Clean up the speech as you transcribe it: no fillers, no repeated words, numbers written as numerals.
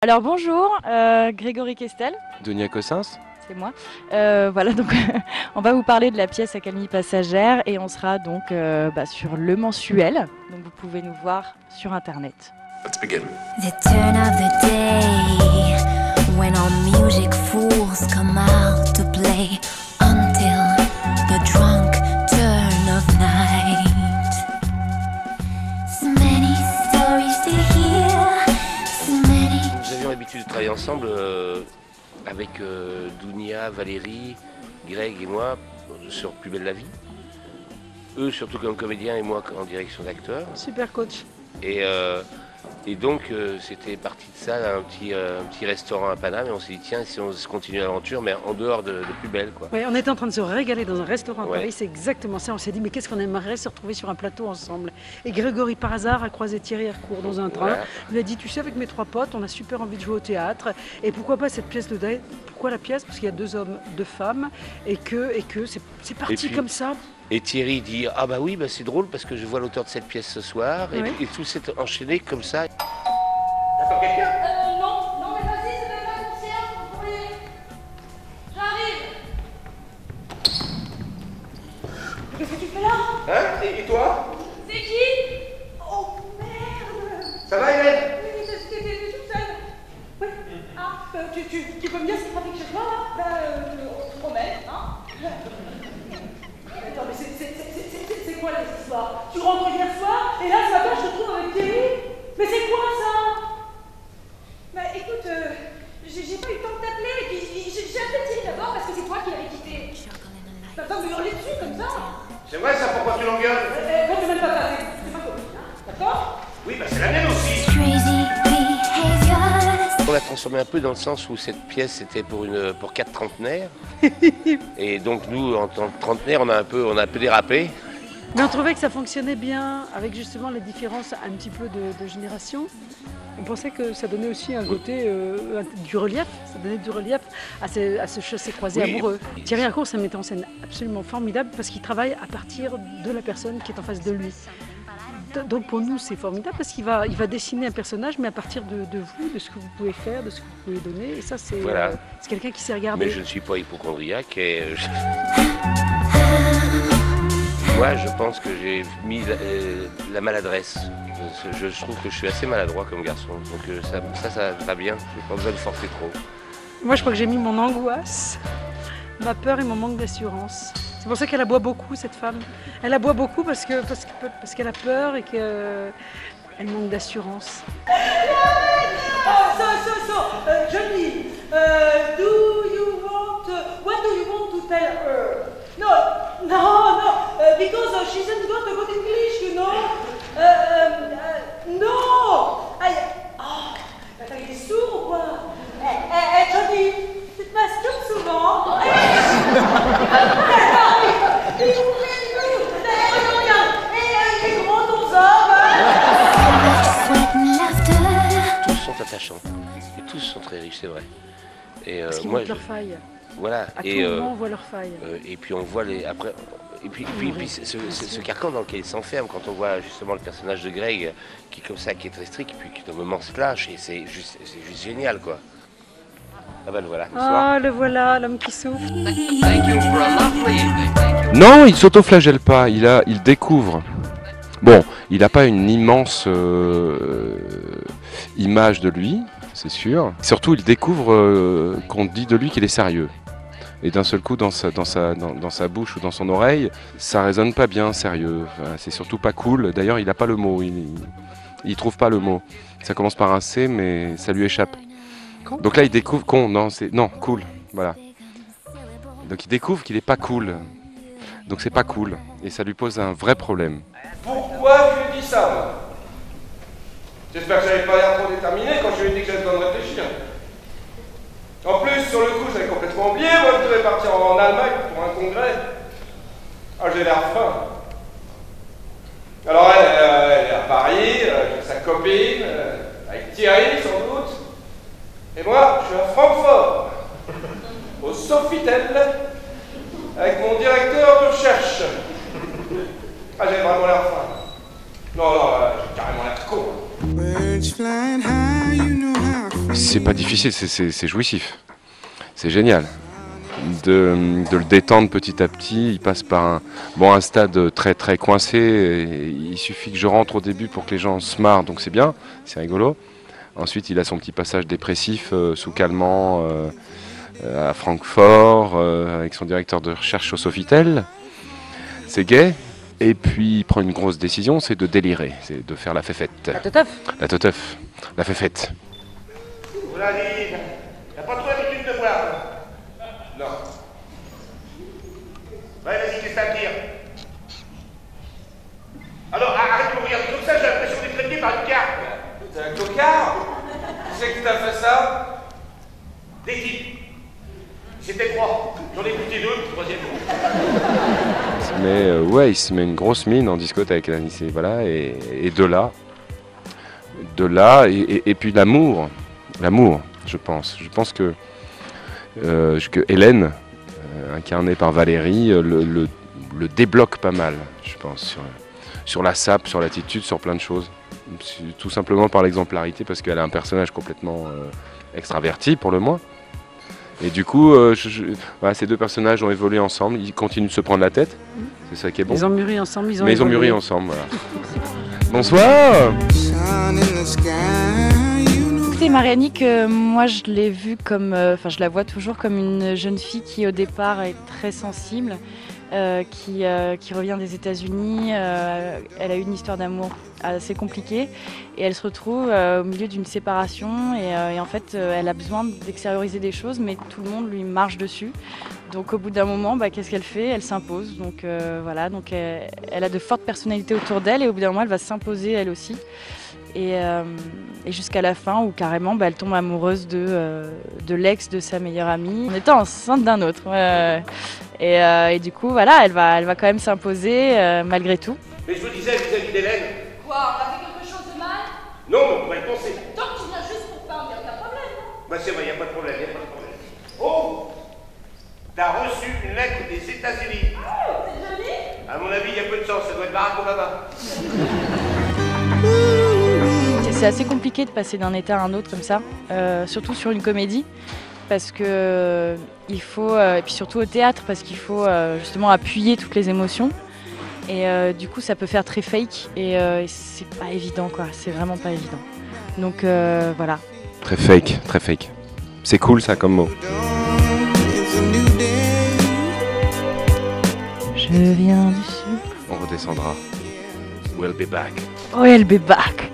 Alors bonjour, Grégory Questel, Donia Cossens. c'est moi. Voilà, donc on va vous parler de la pièce Accalmie passagère et on sera donc sur Le Mensuel. Donc vous pouvez nous voir sur internet. Let's begin. The turn of the day when all music fools come out to play until the drunk turn of night. So many stories to hear, so many. Nous avions l'habitude de travailler ensemble avec Dounia, Valérie, Greg et moi sur Plus belle la vie. Eux surtout comme comédiens et moi en direction d'acteur. Super coach. Et donc c'était parti de ça, un petit restaurant à Paname, et on s'est dit tiens, si on se continue l'aventure, mais en dehors de Plus belle quoi. Ouais, on était en train de se régaler dans un restaurant à Ouais. Paris, c'est exactement ça. On s'est dit mais qu'est-ce qu'on aimerait se retrouver sur un plateau ensemble. Et Grégory par hasard a croisé Thierry Harcourt dans un train. Voilà. Il lui a dit tu sais avec mes trois potes on a super envie de jouer au théâtre et pourquoi pas cette pièce de date. Pourquoi la pièce? Parce qu'il y a deux hommes, deux femmes et que c'est parti Et puis- comme ça. Et Thierry dit ah bah oui, bah c'est drôle parce que je vois l'auteur de cette pièce ce soir, Ouais. et tout s'est enchaîné comme ça. Non, mais vas-y, c'est même pas un concert, vous pourriez. J'arrive. Qu'est-ce que tu fais là? Hein? Et toi? C'est qui? Oh merde! Ça va Hélène? Oui, t'es toute seule. Oui. Ah, tu peux me dire ce qui trafique chez toi là? On se promène, hein? Attends, mais c'est quoi les histoires? Tu rentres hier soir et là ce matin je te trouve avec Thierry? Mais c'est quoi ça? Bah écoute, j'ai pas eu le temps de t'appeler et puis j'ai appelé Thierry d'abord parce que c'est toi qui l'avais quitté. T'as pas me hurler dessus comme ça? C'est vrai ça, pourquoi tu l'engueules? Toi tu m'aimes pas ça, c'est pas cool, hein? D'accord? Oui, bah c'est la mienne aussi. Crazy behaviors. On l'a transformé un peu dans le sens où cette pièce était pour 4 trentenaires. Et donc nous, en tant que trentenaires, on a un peu dérapé. Mais on trouvait que ça fonctionnait bien avec justement les différences un petit peu de génération. On pensait que ça donnait aussi un côté du relief, ça donnait du relief à ce chassé-croisé Oui. amoureux. Thierry Harcourt, c'est un metteur en scène absolument formidable parce qu'il travaille à partir de la personne qui est en face de lui. Donc pour nous, c'est formidable parce qu'il va dessiner un personnage, mais à partir de vous, de ce que vous pouvez faire, de ce que vous pouvez donner. Et ça, c'est Voilà. c'est quelqu'un qui sait regarder. Mais je ne suis pas hypochondriaque et moi je pense que j'ai mis la maladresse. Je trouve que je suis assez maladroit comme garçon, donc ça va bien, je n'ai pas besoin de forcer trop. Moi, je crois que j'ai mis mon angoisse, ma peur et mon manque d'assurance. C'est pour ça qu'elle aboie beaucoup, cette femme. Elle aboie beaucoup parce qu'elle a peur et qu'elle manque d'assurance. Johnny, what do you want to tell her? No, because she hasn't got a good English, you know. No! Attends, il est sourd ou quoi? Johnny, tu te masturbes souvent? Il est regarde, il est grand ton Sweat and laughter. Tous sont attachants et tous sont très riches, c'est vrai. Et Parce qu'ils moi, montrent leurs failles. voilà. À Et tout moment, on voit leurs failles. et puis on voit les après. Et puis ce carcan dans lequel il s'enferme, quand on voit justement le personnage de Greg qui est comme ça, qui est très strict, et puis qui d'un moment se lâche, et c'est juste génial quoi. Ah ben le voilà. Bonsoir. Ah, le voilà, l'homme qui souffle. Non, il s'autoflagelle pas, il découvre. Bon, il n'a pas une immense image de lui, c'est sûr. Surtout, il découvre qu'on dit de lui qu'il est sérieux. Et d'un seul coup, dans sa bouche ou dans son oreille, ça résonne pas bien sérieux. Enfin, c'est surtout pas cool. D'ailleurs, il n'a pas le mot. Il trouve pas le mot. Ça commence par un C, mais ça lui échappe. Donc là, il découvre cool. Voilà. Donc il découvre qu'il est pas cool. Donc c'est pas cool. Et ça lui pose un vrai problème. Pourquoi tu lui dis ça, moi? J'espère que j'avais pas l'air trop déterminé quand je lui ai dit que j'avais besoin de réfléchir. En plus, sur le coup, j'avais complètement oublié, moi je devais partir en Allemagne pour un congrès. Ah, j'ai l'air fin. Alors elle est à Paris, avec sa copine, avec Thierry sans doute. Et moi, je suis à Francfort, au Sofitel, avec mon directeur de recherche. Ah, j'avais vraiment l'air fin. Non, j'ai carrément l'air con. Birds flying high, you know how I feel. c'est pas difficile, c'est jouissif. C'est génial. De le détendre petit à petit. Il passe par un stade très très coincé. Et il suffit que je rentre au début pour que les gens se marrent, donc c'est bien, c'est rigolo. Ensuite, il a son petit passage dépressif sous calmant à Francfort avec son directeur de recherche au Sofitel. C'est gai. Et puis il prend une grosse décision, c'est de délirer, c'est de faire la féfette. La teuf. La teuf, la féfette. Voilà, t'as pas trop l'habitude de boire, toi? Non. Ouais, vas-y, qu'est-ce que t'as à dire? Alors, arrête de me regarder comme ça, j'ai l'impression d'être traité par une carte. T'es un cocard? Qui c'est qui t'a fait ça? Des types. C'était 3. J'en ai goûté 2, le troisième jour. Il se met une grosse mine en discothèque, là, voilà, et de là, et puis l'amour, je pense que Hélène, incarnée par Valérie, le débloque pas mal, je pense, sur la sape, sur l'attitude, sur plein de choses. Tout simplement par l'exemplarité, parce qu'elle a un personnage complètement extraverti, pour le moins. Et du coup, voilà, ces deux personnages ont évolué ensemble, ils continuent de se prendre la tête, c'est ça qui est bon. Ils ont mûri ensemble, Mais ils ont mûri ensemble, voilà. Bonsoir. Écoutez, Marianne, moi je l'ai vue comme, je la vois toujours comme une jeune fille qui au départ est très sensible, qui revient des États-Unis. Elle a eu une histoire d'amour assez compliquée et elle se retrouve au milieu d'une séparation et en fait elle a besoin d'extérioriser des choses, mais tout le monde lui marche dessus. Donc au bout d'un moment, qu'est-ce qu'elle fait? Elle s'impose. Donc voilà, donc elle a de fortes personnalités autour d'elle et au bout d'un moment elle va s'imposer elle aussi. Et jusqu'à la fin où carrément elle tombe amoureuse de l'ex de sa meilleure amie en étant enceinte d'un autre. Et du coup voilà, elle va quand même s'imposer malgré tout. Mais je vous disais vis-à-vis d'Hélène. Quoi, on a fait quelque chose de mal? Non, mais on pourrait y penser. Tant que tu viens juste pour parler, y'a aucun problème, non? Bah c'est vrai, y a pas de problème, y a pas de problème. Oh! T'as reçu une lettre des États-Unis. Oh, c'est joli! À mon avis, y a peu de chance, ça doit être Barack Obama. C'est assez compliqué de passer d'un état à un autre comme ça, surtout sur une comédie, parce que il faut, et puis surtout au théâtre, parce qu'il faut justement appuyer toutes les émotions. Et du coup, ça peut faire très fake et c'est pas évident, quoi. C'est vraiment pas évident. Donc voilà. Très fake, très fake. C'est cool ça comme mot. Je viens du sud. On redescendra. We'll be back. We'll be back.